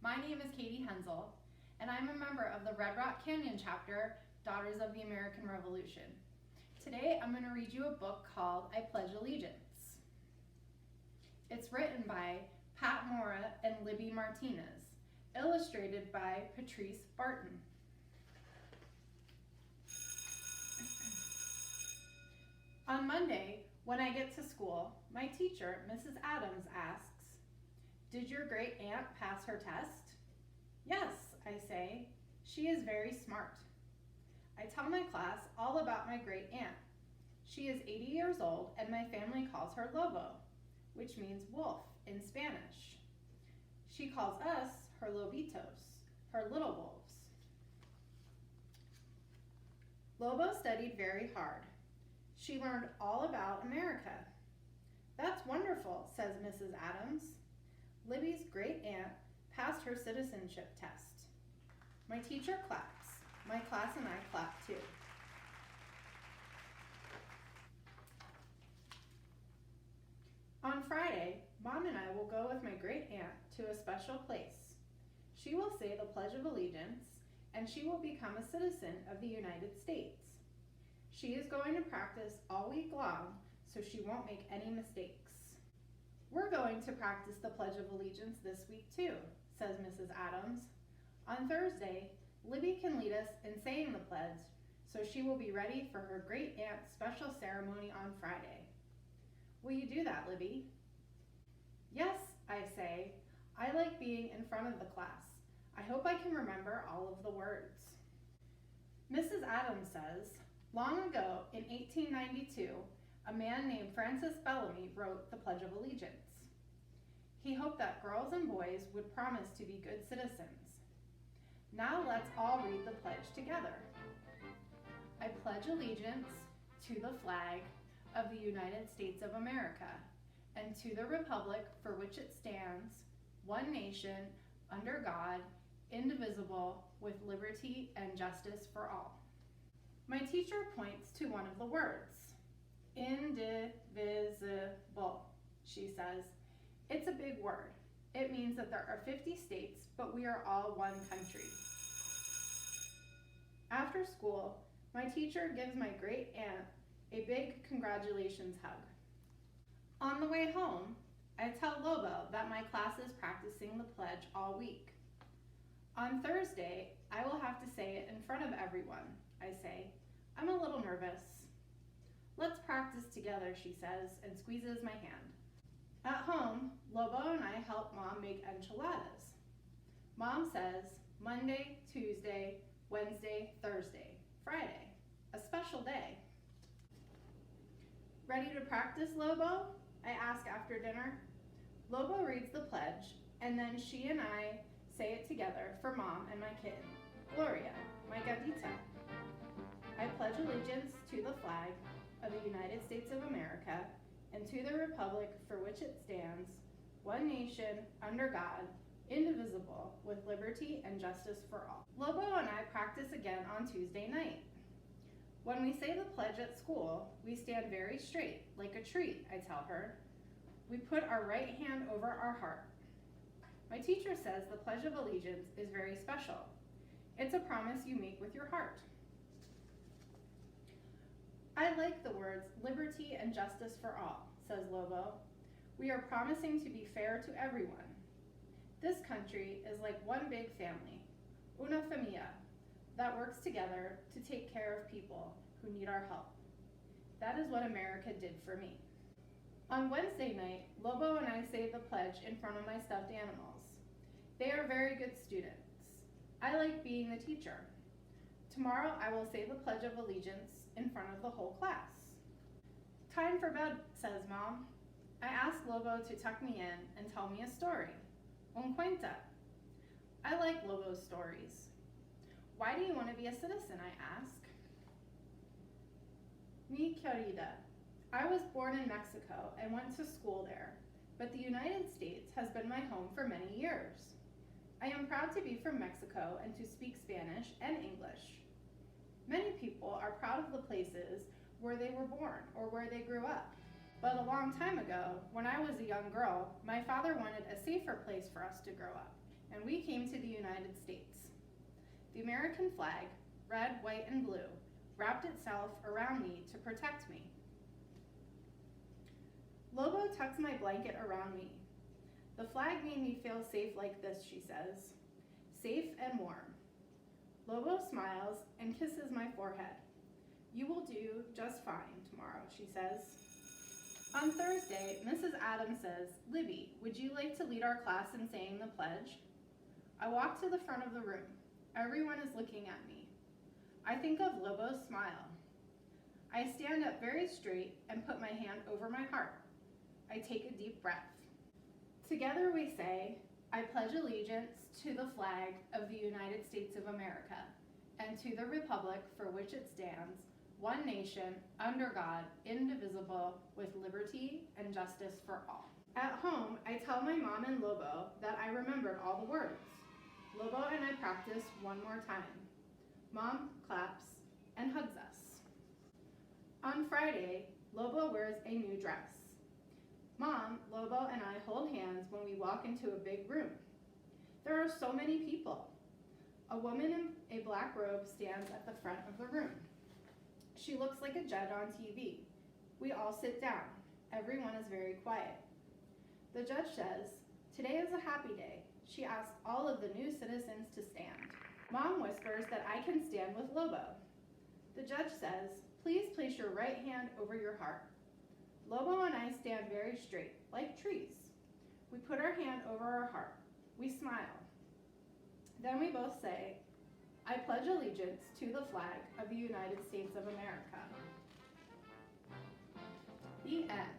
My name is Katie Hensel, and I'm a member of the Red Rock Canyon chapter, Daughters of the American Revolution. Today, I'm going to read you a book called I Pledge Allegiance. It's written by Pat Mora and Libby Martinez, illustrated by Patrice Barton. On Monday, when I get to school, my teacher, Mrs. Adams, asks, "Did your great aunt pass her test?" "Yes," I say. "She is very smart." I tell my class all about my great aunt. She is 80 years old and my family calls her Lobo, which means wolf in Spanish. She calls us her Lobitos, her little wolves. Lobo studied very hard. She learned all about America. "That's wonderful," says Mrs. Adams. Libby's great aunt passed her citizenship test. My teacher claps. My class and I clap too. On Friday, Mom and I will go with my great aunt to a special place. She will say the Pledge of Allegiance, and she will become a citizen of the United States. She is going to practice all week long, so she won't make any mistakes. "We're going to practice the Pledge of Allegiance this week too," says Mrs. Adams. "On Thursday, Libby can lead us in saying the pledge, so she will be ready for her great aunt's special ceremony on Friday. Will you do that, Libby?" "Yes," I say. "I like being in front of the class. I hope I can remember all of the words." Mrs. Adams says, "Long ago, in 1892, a man named Francis Bellamy wrote the Pledge of Allegiance. He hoped that girls and boys would promise to be good citizens. Now let's all read the pledge together. I pledge allegiance to the flag of the United States of America and to the republic for which it stands, one nation, under God, indivisible, with liberty and justice for all." My teacher points to one of the words. Indivisible, she says. It's a big word. It means that there are 50 states, but we are all one country. After school, my teacher gives my great aunt a big congratulations hug. On the way home, I tell Lobo that my class is practicing the pledge all week. "On Thursday, I will have to say it in front of everyone," I say. "I'm a little nervous." "Let's practice together," she says, and squeezes my hand. At home, Lobo and I help Mom make enchiladas. Mom says Monday, Tuesday, Wednesday, Thursday, Friday, a special day. "Ready to practice, Lobo?" I ask after dinner. Lobo reads the pledge, and then she and I say it together for Mom and my kid, Gloria, my gatita. I pledge allegiance to the flag of the United States of America and to the republic for which it stands, one nation, under God, indivisible, with liberty and justice for all. Lobo and I practice again on Tuesday night. When we say the pledge at school, we stand very straight, like a tree, I tell her. We put our right hand over our heart. My teacher says the Pledge of Allegiance is very special. It's a promise you make with your heart. "I like the words liberty and justice for all," says Lobo. "We are promising to be fair to everyone. This country is like one big family, una familia, that works together to take care of people who need our help. That is what America did for me." On Wednesday night, Lobo and I say the pledge in front of my stuffed animals. They are very good students. I like being the teacher. Tomorrow I will say the Pledge of Allegiance in front of the whole class. "Time for bed," says Mom. I ask Lobo to tuck me in and tell me a story. Un cuento. I like Lobo's stories. "Why do you want to be a citizen?" I ask. "Mi querida, I was born in Mexico and went to school there, but the United States has been my home for many years. I am proud to be from Mexico and to speak Spanish and English. Many people are proud of the places where they were born or where they grew up. But a long time ago, when I was a young girl, my father wanted a safer place for us to grow up. and we came to the United States. The American flag, red, white, and blue, wrapped itself around me to protect me. Lobo tucks my blanket around me. The flag made me feel safe like this, she says. Safe and warm. Lobo smiles and kisses my forehead. You will do just fine tomorrow, she says. On Thursday, Mrs. Adams says, Libby, would you like to lead our class in saying the pledge? I walk to the front of the room. Everyone is looking at me. I think of Lobo's smile. I stand up very straight and put my hand over my heart. I take a deep breath. Together we say, I pledge allegiance to the flag of the United States of America and to the republic for which it stands, one nation, under God, indivisible, with liberty and justice for all. At home, I tell my mom and Lobo that I remembered all the words. Lobo and I practice one more time. Mom claps and hugs us. On Friday, Lobo wears a new dress. Mom, Lobo, and I hold hands when we walk into a big room. There are so many people. A woman in a black robe stands at the front of the room. She looks like a judge on TV. We all sit down. Everyone is very quiet. The judge says, today is a happy day. She asks all of the new citizens to stand. Mom whispers that I can stand with Lobo. The judge says, please place your right hand over your heart. Lobo and I stand very straight, like trees. We put our hand over our heart. We smile. Then we both say, I pledge allegiance to the flag of the United States of America. The end.